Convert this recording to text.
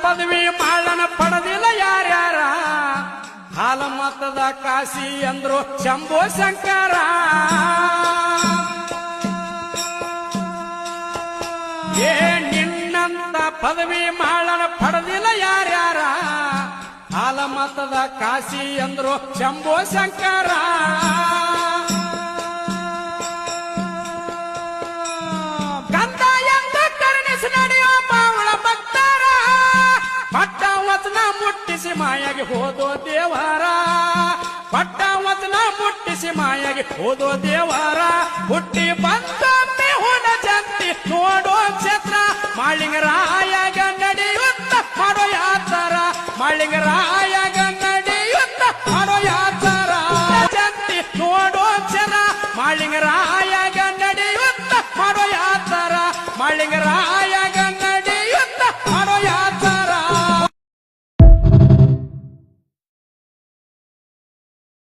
ಪದವಿ ಮಾಡನ ಪಡೆದಿಲ್ಲ ಯಾರ್ಯಾರ ಹಾಲಮತದ ಕಾಶಿ ಅಂದ್ರು ಶಂಭೋ ಶಂಕರ ಏ ನಿನ್ನಂತ ಪದವಿ ಮಾಡನ ಪಡೆದಿಲ್ಲ ಯಾರ್ಯಾರ ಹಾಲಮತದ ಕಾಶಿ ಅಂದ್ರು ಶಂಭೋ ಶಂಕರ ಗಂಧ ಎಂದ ಕರುಣಿಸಿ ನಡೆಯೋ ಪಾವಳ ಭಕ್ತರ ಪಟ್ಟ ವಚನ ಮುಟ್ಟಿಸಿ ಮಾಯಾಗಿ ಹೋದೋ ದೇವರ ಪಟ್ಟ ವಚನ ಮುಟ್ಟಿಸಿ ಮಾಯಾಗಿ ಹೋದೋ ದೇವರ ಹುಟ್ಟಿ ಬಂದೊಮ್ಮೆ ಹುಣ ಜಂತಿ ನೋಡೋ ಕ್ಷೇತ್ರ ಮಾಳಿಂಗರಾಯಗ ನಡೆಯುತ್ತ ಮಾಡೋ ಯಾತರ ಮಾಳಿಂಗರಾಯಗ